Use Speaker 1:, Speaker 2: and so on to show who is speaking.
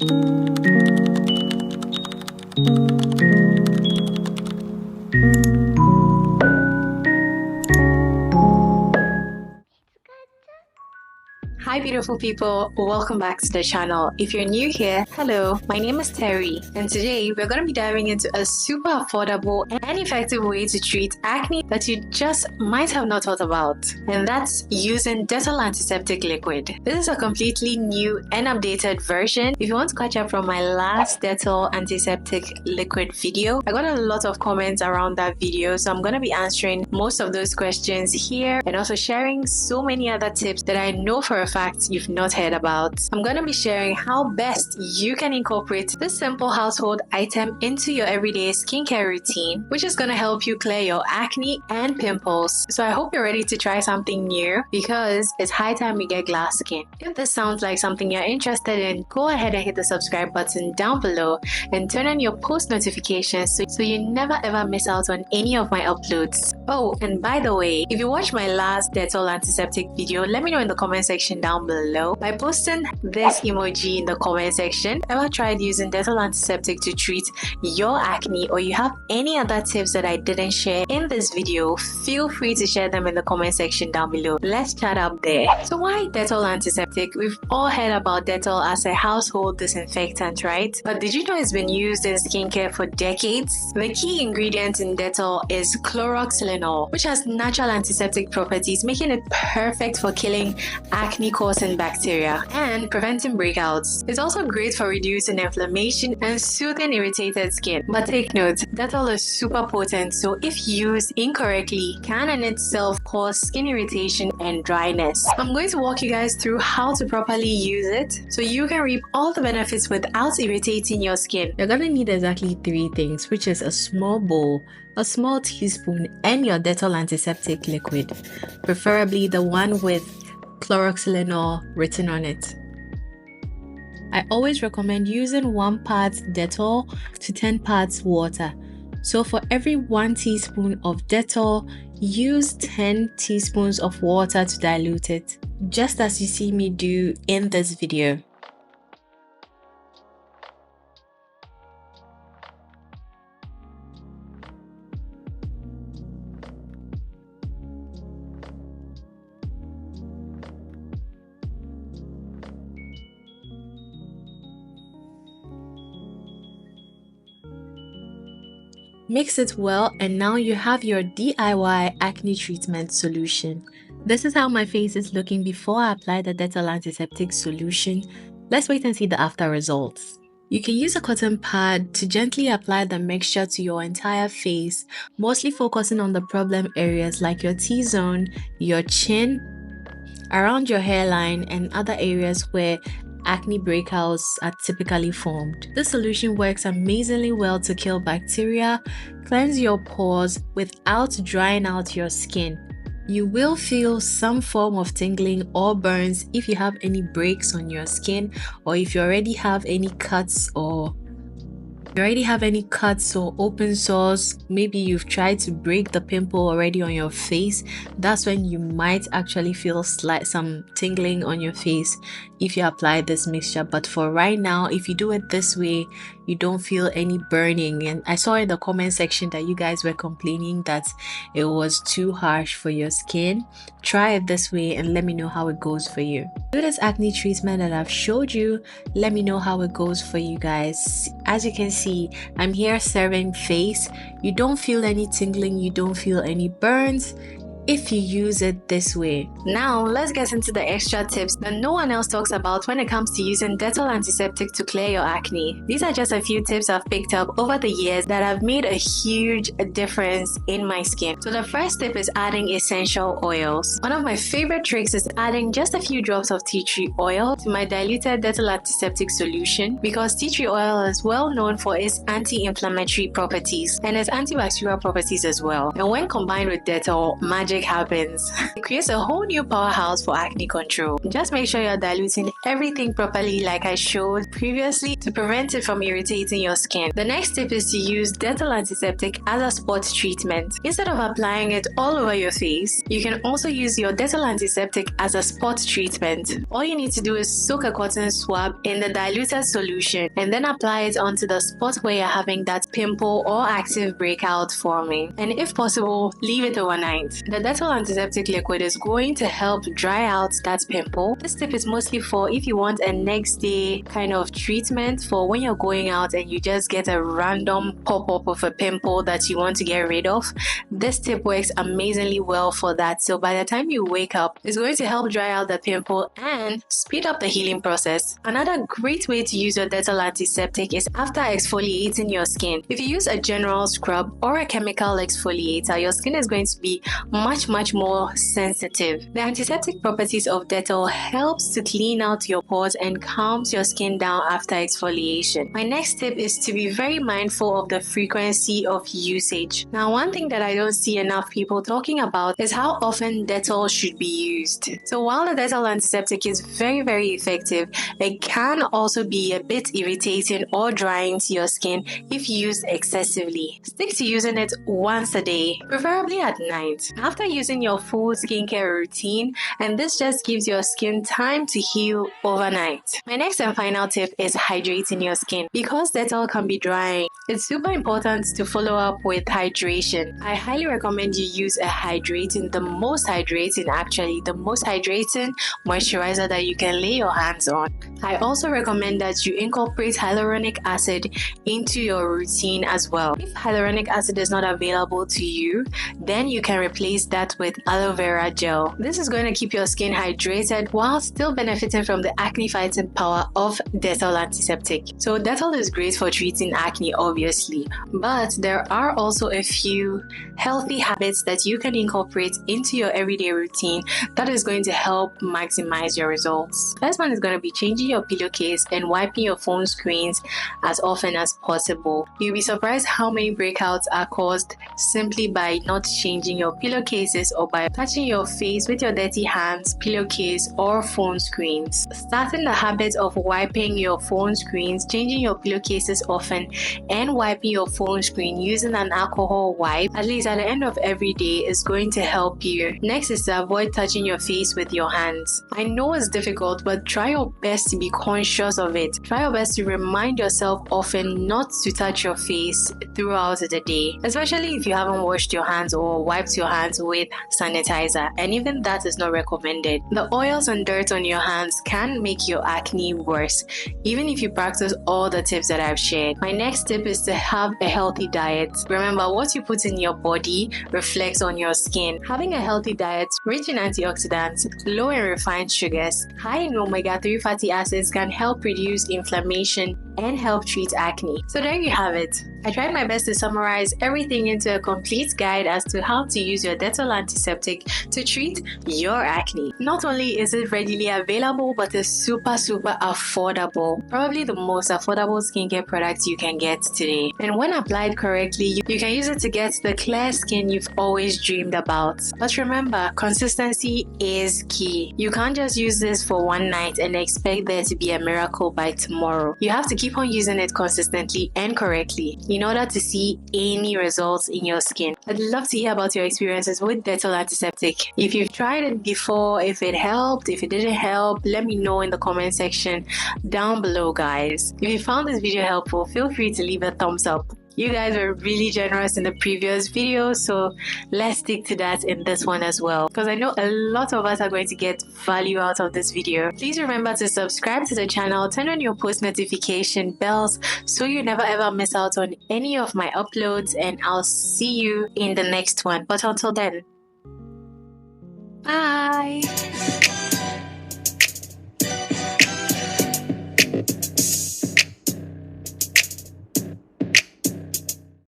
Speaker 1: Hi beautiful people, welcome back to the channel. If you're new here, hello, my name is Terry, and today we're going to be diving into a super affordable and effective way to treat acne that you just might have not thought about, and that's using Dettol Antiseptic Liquid. This is a completely new and updated version. If you want to catch up from my last Dettol Antiseptic Liquid video, I got a lot of comments around that video, so I'm going to be answering most of those questions here and also sharing so many other tips that I know for a fact you've not heard about. I'm going to be sharing how best you can incorporate this simple household item into your everyday skincare routine, which is going to help you clear your acne and pimples. So I hope you're ready to try something new because it's high time we get glass skin. If this sounds like something you're interested in, go ahead and hit the subscribe button down below and turn on your post notifications so you never ever miss out on any of my uploads. Oh, and by the way, if you watched my last Dettol Antiseptic video, let me know in the comment section down below by posting this emoji in the comment section. Ever tried using Dettol Antiseptic to treat your acne, or you have any other tips that I didn't share in this video? Feel free to share them in the comment section down below. Let's chat up there. So why Dettol Antiseptic? We've all heard about Dettol as a household disinfectant, right? But did you know it's been used in skincare for decades? The key ingredient in Dettol is chloroxylenol, which has natural antiseptic properties, making it perfect for killing acne-causing bacteria and preventing breakouts. It's also great for reducing inflammation and soothing irritated skin. But take note, Dettol is super potent, so if used incorrectly, can in itself cause skin irritation and dryness. I'm going to walk you guys through how to properly use it so you can reap all the benefits without irritating your skin. You're gonna need exactly 3 things, which is a small bowl, a small teaspoon, and your Dettol Antiseptic Liquid, preferably the one with chloroxylenol written on it. I always recommend using 1 part Dettol to 10 parts water. So for every 1 teaspoon of Dettol, use 10 teaspoons of water to dilute it, just as you see me do in this video. Mix it well, and now you have your DIY acne treatment solution. This is how my face is looking before I apply the Dettol Antiseptic solution. Let's wait and see the after results. You can use a cotton pad to gently apply the mixture to your entire face, mostly focusing on the problem areas like your T-zone, your chin, around your hairline, and other areas where acne breakouts are typically formed. This solution works amazingly well to kill bacteria, cleanse your pores without drying out your skin. You will feel some form of tingling or burns if you have any breaks on your skin, or if you already have any cuts or open sores. Maybe you've tried to break the pimple already on your face. That's when you might actually feel some tingling on your face if you apply this mixture. But for right now, if you do it this way, you don't feel any burning. And I saw in the comment section that you guys were complaining that it was too harsh for your skin. Try it this way and let me know how it goes for you. Do this acne treatment that I've showed you. Let me know how it goes for you guys. As you can see, I'm here serving face. You don't feel any tingling, you don't feel any burns if you use it this way. Now let's get into the extra tips that no one else talks about when it comes to using Dettol Antiseptic to clear your acne. These are just a few tips I've picked up over the years that have made a huge difference in my skin. So the first tip is adding essential oils. One of my favorite tricks is adding just a few drops of tea tree oil to my diluted Dettol Antiseptic solution, because tea tree oil is well known for its anti-inflammatory properties and its antibacterial properties as well. And when combined with Dettol, magic magic happens. It creates a whole new powerhouse for acne control. Just make sure you're diluting everything properly like I showed previously to prevent it from irritating your skin. The next tip is to use Dettol Antiseptic as a spot treatment. Instead of applying it all over your face, you can also use your Dettol Antiseptic as a spot treatment. All you need to do is soak a cotton swab in the diluted solution and then apply it onto the spot where you're having that pimple or active breakout forming. And if possible, leave it overnight. The Dettol Antiseptic Liquid is going to help dry out that pimple. This tip is mostly for if you want a next day kind of treatment for when you're going out and you just get a random pop-up of a pimple that you want to get rid of. This tip works amazingly well for that. So by the time you wake up, it's going to help dry out the pimple and speed up the healing process. Another great way to use your Dettol Antiseptic is after exfoliating your skin. If you use a general scrub or a chemical exfoliator, your skin is going to be much more sensitive. The antiseptic properties of Dettol helps to clean out your pores and calms your skin down after exfoliation. My next tip is to be very mindful of the frequency of usage. Now, one thing that I don't see enough people talking about is how often Dettol should be used. So while the Dettol Antiseptic is very effective, it can also be a bit irritating or drying to your skin if used excessively. Stick to using it once a day, preferably at night, after using your full skincare routine, and this just gives your skin time to heal overnight. My next and final tip is hydrating your skin. Because Dettol can be drying, it's super important to follow up with hydration. I highly recommend you use the most hydrating moisturizer that you can lay your hands on. I also recommend that you incorporate hyaluronic acid into your routine as well. If hyaluronic acid is not available to you, then you can replace that with aloe vera gel. This is going to keep your skin hydrated while still benefiting from the acne fighting power of Dettol Antiseptic. So Dettol is great for treating acne, obviously, but there are also a few healthy habits that you can incorporate into your everyday routine that is going to help maximize your results. First one is going to be changing your pillowcase and wiping your phone screens as often as possible. You'll be surprised how many breakouts are caused simply by not changing your pillowcases or by touching your face with your dirty hands, pillowcase, or phone screens. Starting the habit of wiping your phone screens, changing your pillowcases often, and wiping your phone screen using an alcohol wipe at least at the end of every day is going to help you. Next is to avoid touching your face with your hands. I know it's difficult, but try your best to be conscious of it. Try your best to remind yourself often not to touch your face throughout the day, especially if you haven't washed your hands or wiped your hands with sanitizer, and even that is not recommended. The oils and dirt on your hands can make your acne worse, even if you practice all the tips that I've shared. My next tip is to have a healthy diet. Remember, what you put in your body reflects on your skin. Having a healthy diet rich in antioxidants, low in refined sugars, high in omega-3 fatty acids can help reduce inflammation and help treat acne. So there you have it. I tried my best to summarize everything into a complete guide as to how to use your Dettol Antiseptic to treat your acne. Not only is it readily available, but it's super affordable. Probably the most affordable skincare product you can get today. And when applied correctly, you can use it to get the clear skin you've always dreamed about. But remember, consistency is key. You can't just use this for one night and expect there to be a miracle by tomorrow. You have to keep on using it consistently and correctly in order to see any results in your skin. I'd love to hear about your experiences with Dettol Antiseptic. If you've tried it before, if it helped, if it didn't help, let me know in the comment section down below, guys. If you found this video helpful, feel free to leave a thumbs up. You guys were really generous in the previous video, so let's stick to that in this one as well, because I know a lot of us are going to get value out of this video. Please remember to subscribe to the channel, turn on your post notification bells so you never ever miss out on any of my uploads, and I'll see you in the next one. But until then, bye!